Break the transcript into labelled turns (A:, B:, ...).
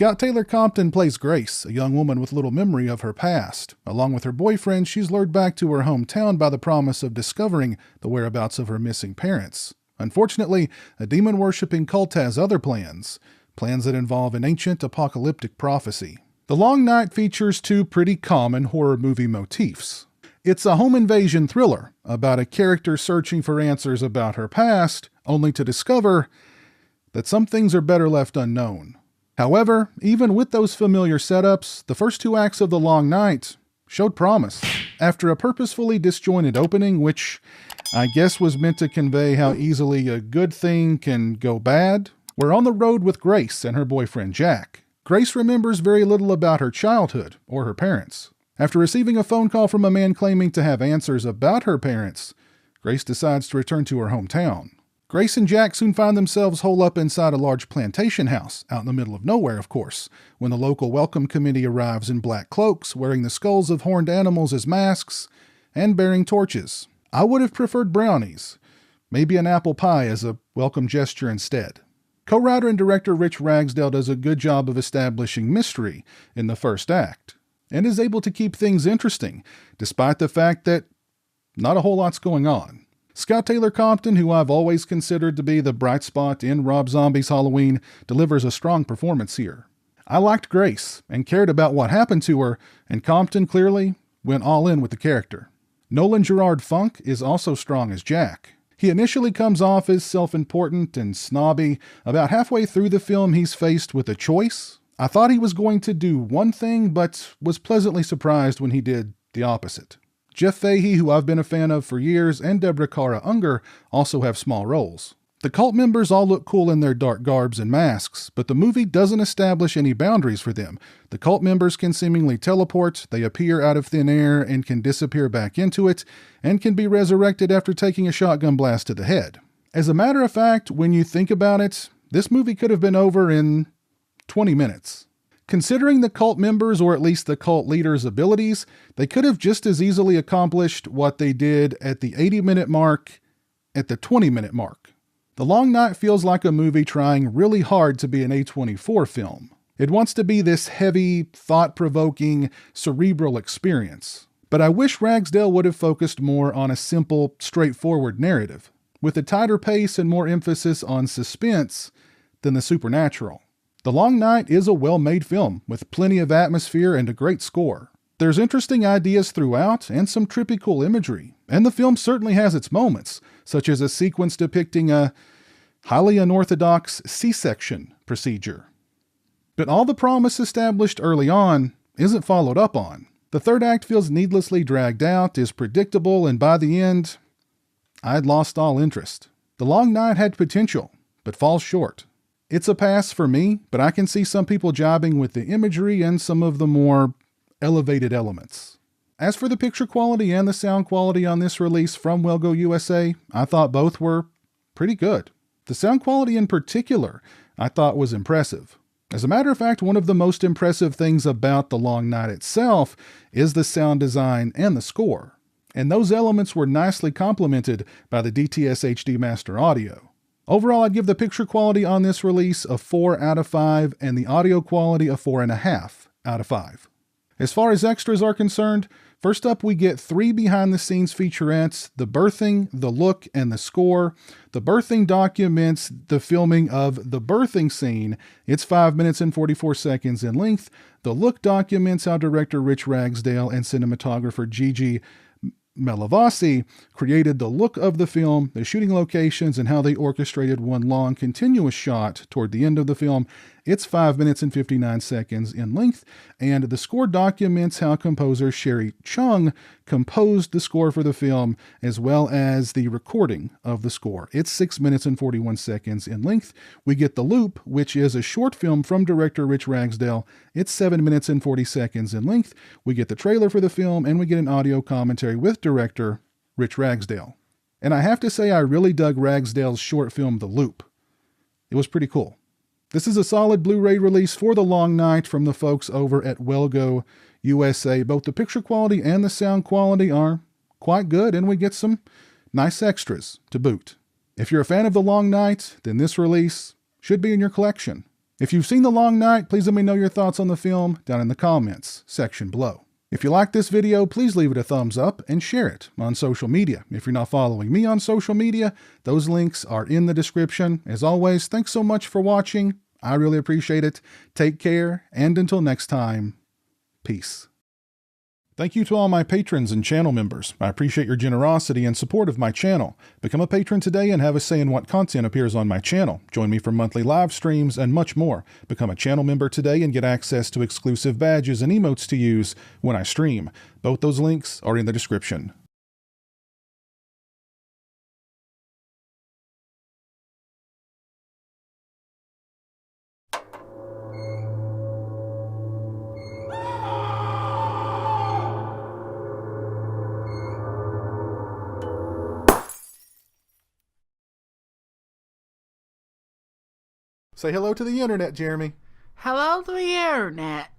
A: Scout Taylor Compton plays Grace, a young woman with little memory of her past. Along with her boyfriend, she's lured back to her hometown by the promise of discovering the whereabouts of her missing parents. Unfortunately, a demon-worshipping cult has other plans that involve an ancient apocalyptic prophecy. The Long Night features two pretty common horror movie motifs. It's a home invasion thriller about a character searching for answers about her past, only to discover that some things are better left unknown. However, even with those familiar setups, the first two acts of The Long Night showed promise. After a purposefully disjointed opening, which I guess was meant to convey how easily a good thing can go bad, we're on the road with Grace and her boyfriend Jack. Grace remembers very little about her childhood or her parents. After receiving a phone call from a man claiming to have answers about her parents, Grace decides to return to her hometown. Grace and Jack soon find themselves holed up inside a large plantation house, out in the middle of nowhere, of course, when the local welcome committee arrives in black cloaks, wearing the skulls of horned animals as masks, and bearing torches. I would have preferred brownies, maybe an apple pie as a welcome gesture instead. Co-writer and director Rich Ragsdale does a good job of establishing mystery in the first act, and is able to keep things interesting, despite the fact that not a whole lot's going on. Scout Taylor Compton, who I've always considered to be the bright spot in Rob Zombie's Halloween, delivers a strong performance here. I liked Grace and cared about what happened to her, and Compton clearly went all in with the character. Nolan Gerard Funk is also strong as Jack. He initially comes off as self-important and snobby. About halfway through the film, he's faced with a choice. I thought he was going to do one thing, but was pleasantly surprised when he did the opposite. Jeff Fahey, who I've been a fan of for years, and Deborah Kara Unger also have small roles. The cult members all look cool in their dark garbs and masks, but the movie doesn't establish any boundaries for them. The cult members can seemingly teleport, they appear out of thin air and can disappear back into it, and can be resurrected after taking a shotgun blast to the head. As a matter of fact, when you think about it, this movie could have been over in 20 minutes. Considering the cult members, or at least the cult leaders' abilities, they could have just as easily accomplished what they did at the 80-minute mark at the 20-minute mark. The Long Night feels like a movie trying really hard to be an A24 film. It wants to be this heavy, thought-provoking, cerebral experience. But I wish Ragsdale would have focused more on a simple, straightforward narrative, with a tighter pace and more emphasis on suspense than the supernatural. The Long Night is a well-made film, with plenty of atmosphere and a great score. There's interesting ideas throughout, and some trippy cool imagery. And the film certainly has its moments, such as a sequence depicting a highly unorthodox C-section procedure. But all the promise established early on isn't followed up on. The third act feels needlessly dragged out, is predictable, and by the end, I'd lost all interest. The Long Night had potential, but falls short. It's a pass for me, but I can see some people jibing with the imagery and some of the more elevated elements. As for the picture quality and the sound quality on this release from Wellgo USA, I thought both were pretty good. The sound quality in particular, I thought was impressive. As a matter of fact, one of the most impressive things about The Long Night itself is the sound design and the score. And those elements were nicely complemented by the DTS HD Master Audio. Overall, I'd give the picture quality on this release a 4 out of 5 and the audio quality a 4.5 out of 5. As far as extras are concerned, first up we get 3 behind-the-scenes featurettes, the birthing, the look, and the score. The birthing documents the filming of the birthing scene. It's 5 minutes and 44 seconds in length. The look documents how director Rich Ragsdale and cinematographer Gigi Malavasi created the look of the film, the shooting locations, and how they orchestrated one long continuous shot toward the end of the film. It's 5 minutes and 59 seconds in length, and the score documents how composer Sherry Chung composed the score for the film, as well as the recording of the score. It's 6 minutes and 41 seconds in length. We get The Loop, which is a short film from director Rich Ragsdale. It's 7 minutes and 40 seconds in length. We get the trailer for the film, and we get an audio commentary with director Rich Ragsdale. And I have to say, I really dug Ragsdale's short film, The Loop. It was pretty cool. This is a solid Blu-ray release for The Long Night from the folks over at Wellgo USA. Both the picture quality and the sound quality are quite good, and we get some nice extras to boot. If you're a fan of The Long Night, then this release should be in your collection. If you've seen The Long Night, please let me know your thoughts on the film down in the comments section below. If you like this video, please leave it a thumbs up and share it on social media. If you're not following me on social media, those links are in the description. As always, thanks so much for watching. I really appreciate it. Take care, and until next time, peace. Thank you to all my patrons and channel members. I appreciate your generosity and support of my channel. Become a patron today and have a say in what content appears on my channel. Join me for monthly live streams and much more. Become a channel member today and get access to exclusive badges and emotes to use when I stream. Both those links are in the description. Say hello to the internet, Jeremy.
B: Hello to the internet.